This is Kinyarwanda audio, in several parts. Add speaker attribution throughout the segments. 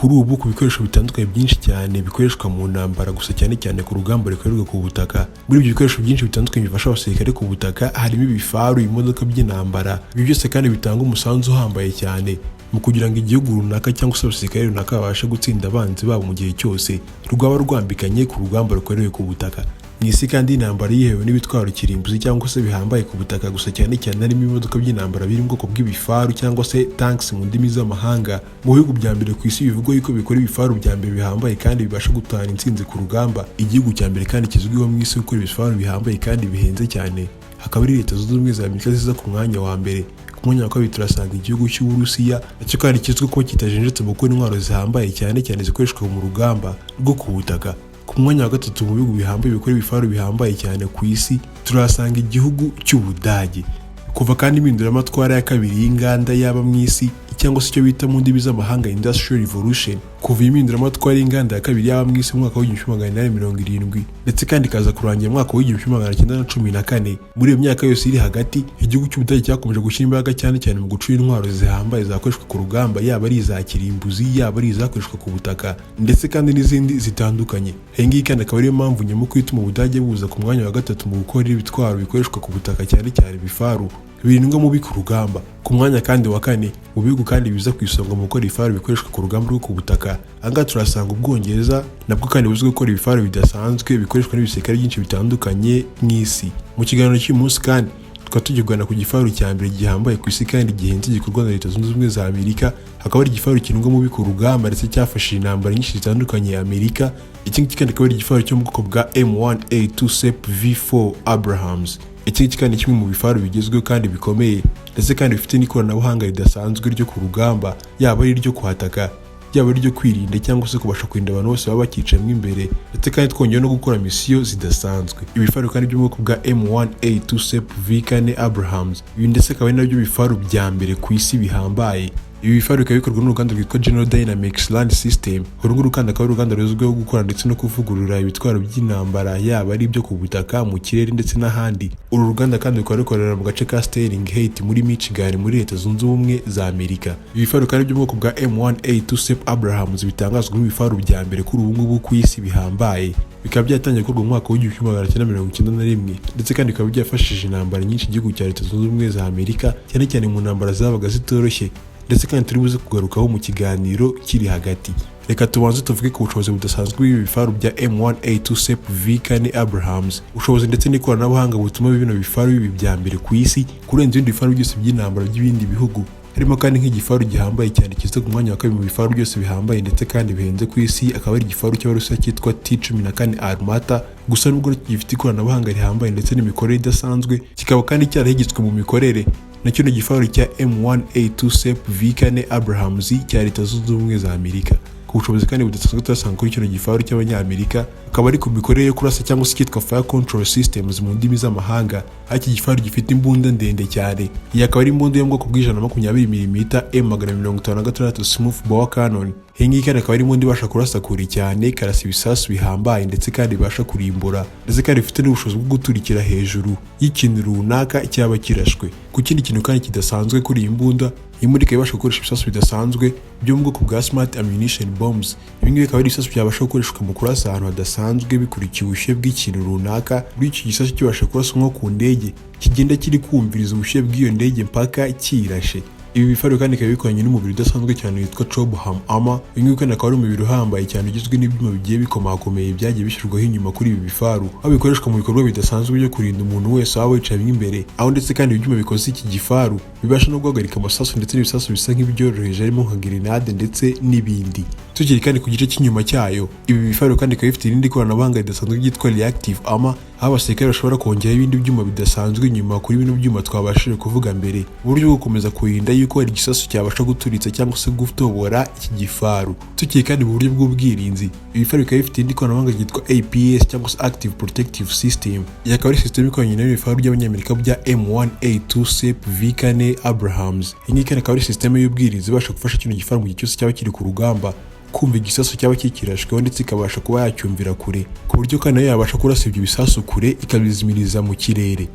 Speaker 1: kuri ubu ku bikoresho bitandukanye byinshi cyane bikoreshwa mu ntambara gusa cyane cyane ku rugamba rukorerwa ku butaka. Muri ibyo bikoresho byinshi bitandukanye bifasha abasirikare ku butaka harimo ibifaru, imodoka by'intambara. Ibi byose kandi bitanga umusanzu uhambaye cyane mu kugira ngo igihugu runaka cyangwa se abasirikare runaka babashe gutsinda abanzi babo mu gihe cyose rwaba rwambikanye ku rugamba rukorewe ku butaka. Mwisi kandi intambara yihewe n'ibitwaro kirimbuzi cyangwa se bihambaye ku butaka gusa cyane cyane harimo imodoka by'intambara biri mu bwoko bw'ibifaru cyangwa se tanks mu ndimi z'amahanga. Mu bihugu bya mbere ku isi bivugwa yuko bikora ibifaru bya mbere bihambaye kandi bibasha gutahana intsinzi ku rugamba. Igihugu cya mbere kandi kizwiho mu isi gukora ibifaru bihambaye kandi bihenze cyane hakaba ari leta zunzubumwe za Amerika ziza ku mwanya wa mbere. Ku mwanya wa kabiri turasanga igihugu cy'Uburusiya nacyo kandi kizwi ko kitajenjetse mu gukora intwaro zihambaye cyane cyane zikoreshwa mu rugamba rwo ku butaka. Ku mwanya wa gatatu mu bihugu bihambaye bikora ibifaru bihambaye cyane ku isi turasanga igihugu cy'Ubudage. Kuva kandi impinduramatwara ya kabiri y'inganda yaba mu isi cyangwa se icyo bita mu ndimi z'amahanga industrial revolution, kuva impinduramatwara y'inganda ya kabiri yaba mu isi mu mwaka w'1870 ndetse kandi ikaza kurangira mu mwaka w'1914. Muri iyo myaka yose iri hagati igihugu cy'Ubudage cyakomeje gushyira imbaraga cyane cyane mu gucura intwaro zihambaye zakoreshwa ku rugamba, yaba ari iza kirimbuzi, yaba ari izakoreshwa ku butaka ndetse kandi n'izindi zitandukanye. Iyi ngiyi kandi akaba ariyo mpamvu nyamukuru ituma Ubudage buza ku mwanya wa gatatu mu gukora ibitwaro bikoreshwa ku butaka cyane cyane bifaru birindwa mubi ku rugamba. Ku mwanya kandi wa kane mu bihugu kandi biza ku isonga mu gukora ibifaru bikoreshwa ku rugamba rwo ku butaka ahangaha turasanga Ubwongereza nabwo kandi buzwiho gukora ibifaru bidasanzwe bikoreshwa n'ibisirikare byinshi bitandukanye mu isi. Mu kiganiro cy'uyu munsi kandi tukaba tugirwana ku gifaru cyambere gihambaye ku isi kandi gihenze gikorwa na leta zunzubumwe za Amerika, hakaba ari igifaru kirindwa mubi ku rugamba ndetse cyafashije intambara nyinshi zitandukanye ya Amerika. Iki ngiki kandi akaba ari igifaru cyo mu bwoko bwa M1A2 SEP V4 Abrahams. Iki ngiki kandi kimwe mu bifaru bigezweho kandi bikomeye ndetse kandi bifite n'ikoranabuhanga ridasanzwe ryo ku rugamba, yaba ari iryo kuhataka, yaba ari iryo kwirinda cyangwa se kubasha kurinda abantu bose baba bakicamwe imbere ndetse kandi twongeye no gukora misiyo zidasanzwe. Ibifaru kandi byo mu bwoko bwa M1A2 SEP V4 Abrahams, ibi ndetse akaba ari nabyo bifaru bya mbere ku isi bihambaye. Ibi bifaru bikaba bikorwa n'uruganda rwitwa General Dynamics Land System. Uru nguru kandi akaba ari uruganda ruzwiho gukora ndetse no kuvugurura ibitwaro by'intambara, yaba ari ibyo ku butaka, mu kirere ndetse n'ahandi. Uru ruganda kandi rukaba rukorera mu gace ka Sterling Heights muri Michigan muri leta zunzubumwe za Amerika. Ibi bifaru kandi byo mu bwoko bwa M1A2 SEP Abrahams bitangazwa nk'ibifaru bya mbere kuri ubu ngubu ku isi bihambaye. Bikaba byatangiye gukorwa mu mwaka w'1991 ndetse kandi bikaba byafashije intambara nyinshi igihugu cya leta zunzubumwe za Amerika cyane cyane mu ntambara zabaga zitoroshye ndetse kandi turi buze kugarukaho mu kiganiro kiri hagati. Reka tubanze tuvuge ku bushobozi budasanzwe bw'ibi bifaru bya M1A2 SEP V4 Abrahams. Ubushobozi ndetse n'ikoranabuhanga butuma bino bifaru bibi bya mbere ku isi kurenza ibindi bifaru byose by'intambara by'ibindi bihugu. Harimo kandi nk'igifaru gihambaye cyane kiza ku mwanya wa kabiri mu bifaru byose bihambaye ndetse kandi bihenze ku isi, akaba ari igifaru cy'Abarusiya cyitwa T-14 Armata. Gusa nubwo gifite ikoranabuhanga rihambaye ndetse n'imikorere idasanzwe, kikaba kandi cyarahigitswe mu mikorere nacyo ni igifaru cya M1A2 SEP V4 Abrahams cya leta zunzubumwe za Amerika. Ku bushobozi kandi budasanzwe turasanga kuri kino gifaru cy'Abanyamerika akaba ari ku mikorere yo kurasa cyangwa se cyitwa Fire Control Systems mu ndimi z'amahanga. Iki gifaru gifite imbunda ndende cyane. Iyi akaba ari imbunda yo mu bwoko bw'120mm M556 Smooth Bore Cannon. Iyi ngiyi kandi akaba ari imbunda ibasha kurasa kure cyane, ikarasa ibisasu bihambaye ndetse kandi ibasha kurimbura ndetse kandi ifite n'ubushobozi bwo guturikira hejuru y'ikintu runaka cyaba kirashwe. Ku kindi kintu kandi kidasanzwe kuri iyi mbunda, iyi mbunda ikaba ibasha gukoresha ibisasu bidasanzwe byo mu bwoko bwa Smart Ammunition Bombs. Ibi ngibi akaba ari ibisasu byabasha gukoreshwa mu kurasa ahantu hadasanzwe bikurikiye ubushyuhe bw'ikintu runaka. Muri iki gisasu kibasha kurasa nko ku ndege, kigenda kiri kumviriza ubushyuhe bw'iyo ndege mpaka kirashe. Ibi bifaru kandi bikaba bikoranye n'umubiri udasanzwe cyane witwa Chobham Armor. Ibi ngibi kandi akaba ari umubiri uhambaye cyane ugizwe n'ibyuma bigiye bikomakomeye byagiye bishyirwaho inyuma kuri ibi bifaru, aho bikoreshwa mu bikorwa bidasanzwe byo kurinda umuntu wese waba wicaye imbere, aho ndetse kandi ibyuma bikoze iki gifaru bibasha no guhagarika amasasu ndetse n'ibisasu bisa nk'ibyoroheje harimo nka grenade ndetse n'ibindi. Tukiri kandi ku gice cy'inyuma cyayo, ibi bifaru kandi bikaba bifite irindi koranabuhanga ridasanzwe ryitwa Reactive Armor, aho abasirikare bashobora kongeraho ibindi byuma bidasanzwe inyuma kuri bino byuma twabashije kuvuga mbere, mu buryo bwo gukomeza kurinda yuko hari igisasu cyabasha guturitsa cyangwa se gutobora iki gifaru. Tukiri kandi mu buryo bw'ubwirinzi, ibi bifaru bikaba bifite irindi koranabuhanga ryitwa APS cyangwa se Active Protective System. Iyi akaba ari system ikoranye n'ibifaru by'Abanyamerika bya M1A2 SEP V4 Abrahams. Iyi ngiyi kandi akaba ari system y'ubwirinzi ibasha gufasha kino gifaru mu gihe cyose cyaba kiri ku rugamba kumva igisasu cyaba kikirashweho ndetse ikabasha kuba yacyumvira kure, ku buryo kandi nayo yabasha kurasa ibyo bisasu kure ikabizimiriza mu kirere.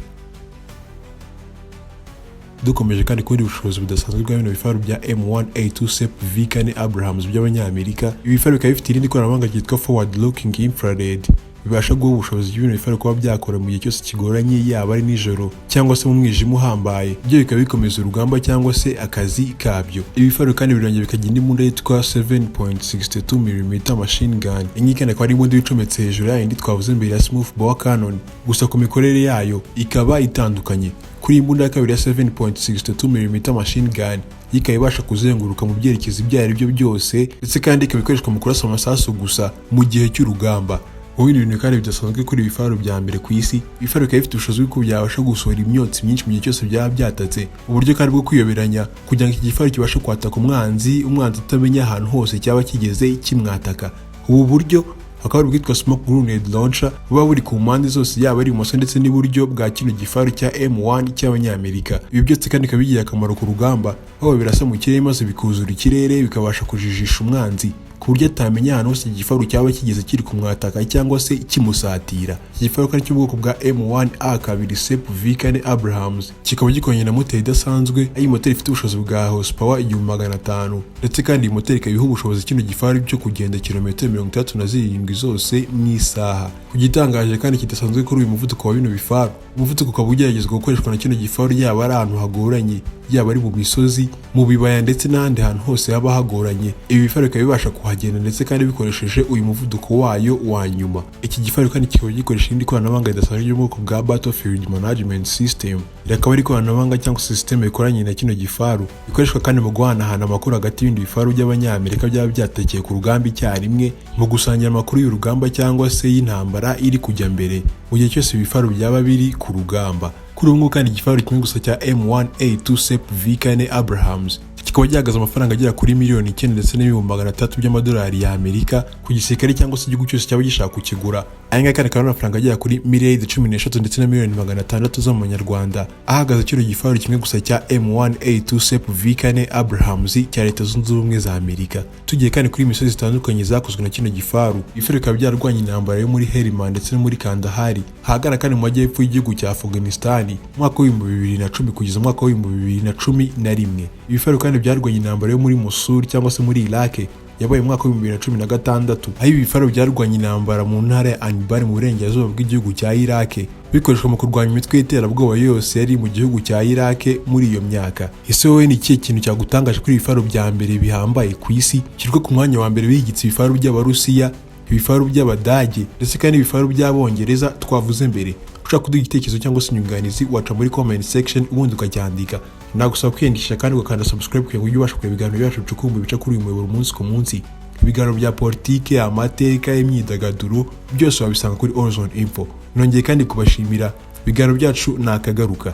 Speaker 1: dukomeje kandi kubona ubushobozi budasanzwe bwa bino bifaru bya M1A2 Sep V4 Abrahams by'abanyamerika. Ibi bifaru bikaba bifite irindi koranabuhanga ryitwa forward looking infrared bibasha guha ubushobozi bw'ibintu bifaru kuba byakora mu gihe cyose kigoranye, yaba ari nijoro cyangwa se mu mwijima uhambaye. Ibyo bikaba bikomeza urugamba cyangwa se akazi kabyo. Ibi bifaru kandi birongera bikagira indi mbunda yitwa 7.62mm machine gun. Iyi kandi akaba ari imbunda icometse hejuru yayindi twavuze mbere ya smooth bore cannon, gusa ku mikorere yayo ikaba itandukanye. Kuri imbunda ya kabiri ya 7.62mm machine gun ikaba ibasha kuzenguruka mu byerekezo ibyo ari byo byose, ndetse kandi ikaba ikoreshwa mu kurasa amasasu gusa mu gihe cy'urugamba. Mu bindi bintu kandi bidasanzwe kuri ibifaru bya mbere ku isi, ibifaru bikaba bifite ubushobozi bw'uko byabasha gusohora imyotsi myinshi mu gihe cyose byaba byatatse, uburyo kandi bwo kwiyoberanya kugira ngo iki gifaru kibashe kwataka umwanzi utamenya ahantu hose cyaba kigeze kimwataka. Ubu buryo akaba ari bwitwa smoke grenade launcher, buba buri ku mpande zose yaba ari ibumoso ndetse n'iburyo bwa kino gifaru cya M1 cy'abanyamerika. Ibi byose kandi bikaba bigira akamaro ku rugamba, aho birasa mu kirere maze bikuzura ikirere bikabasha kujijisha umwanzi ku buryo atamenya ahantu hose igifaru cyaba kigeze kiri kumwataka cyangwa se kimusatira. Iki gifaru kandi cy'ubwoko bwa M1A2 Sep V4 Abrahams kikaba gikoranye na moteri idasanzwe, aho iyi moteri ifite ubushobozi bwa horsepower 1500, ndetse kandi iyi moteri ikaba iha ubushobozi kino gifaru byo kugenda kilometero 37 zose mu isaha. Ku gitangaje kandi kidasanzwe kuri uyu muvuduko wa bino bifaru, umuvuduko ukaba ugeragezwa gukoreshwa na kino gifaru yaba ari ahantu hagoranye, yaba ari mu misozi, mu bibaya ndetse n'ahandi hantu hose haba hagoranye. Ibi bifaru bikaba bibasha kuhagenda ndetse kandi bikoresheje uyu muvuduko wayo wa nyuma. Iki gifaru kandi kikaba gikoresha irindi koranabuhanga ridasanzwe ry'ubwoko bwa battlefield management system. Iri akaba ari ikoranabuhanga cyangwa system ikoranye na kino gifaru, ikoreshwa kandi mu guhanahana amakuru hagati y'ibindi bifaru by'abanyamerika byaba byatekeye ku rugamba icyarimwe, mu gusangira amakuru y'urugamba cyangwa se y'intambara iri kujya mbere mu gihe cyose ibifaru byaba biri ku rugamba. Kuri ubu kandi igifaru kimwe gusa cya M1A2 Sep V4 Abrahams kikaba gihagaze amafaranga agera kuri miliyoni 9 ndetse n'ibihumbi 300 by'amadolari ya Amerika ku gisirikare cyangwa se igihugu cyose cyaba gishaka kukigura. Aya ngaya kandi akaba ari amafaranga agera kuri miliyoni 13 ndetse na miliyoni 600 z'amanyarwanda, ahagaze kino gifaru kimwe gusa cya M1A2 Sep V4 Abrahams cya leta zunzubumwe za Amerika. Tugiye kandi kuri imisozi zitandukanye zakozwe na kino gifaru, ibifaru bikaba byarwanye intambara yo muri Helmand ndetse no muri Kandahari, ahagana kandi mu majyepfo y'igihugu cya Afghanistan mu mwaka wa 2010 kugeza mu mwaka wa 2011. Ibifaru kandi byarwanye intambara yo muri Mosul cyangwa se muri Iraq yabaye mu mwaka wa 2016, aho ibi bifaru byarwanye intambara mu ntara ya Anbar mu burengerazuba bw'igihugu cya Iraq, bikoreshwa mu kurwanya imitwe y'iterabwoba yose yari mu gihugu cya Iraq muri iyo myaka. Ese wowe ni ikihe kintu cyagutangaje kuri ibifaru bya mbere bihambaye ku isi? Kirwa ku mwanya wa mbere bigitse ibifaru by'Abarusiya, ibifaru by'Abadage ndetse kandi ibifaru by'Abongereza twavuze mbere. Ushaka kuduha igitekerezo cyangwa se inyunganizi waca muri comment section ubundi ukacyandika. Nagusaba kwiyandikisha kandi ugakanda subscribe kugira ngo ujye ubasha kureba ibiganiro byacu bicukumbuye bica kuri uyu muyoboro umunsi ku munsi. Ibiganiro bya politike, amateka, imyidagaduro byose wabisanga kuri Horizon Info. Nongeye kandi kubashimira, ibiganiro byacu nakagaruka.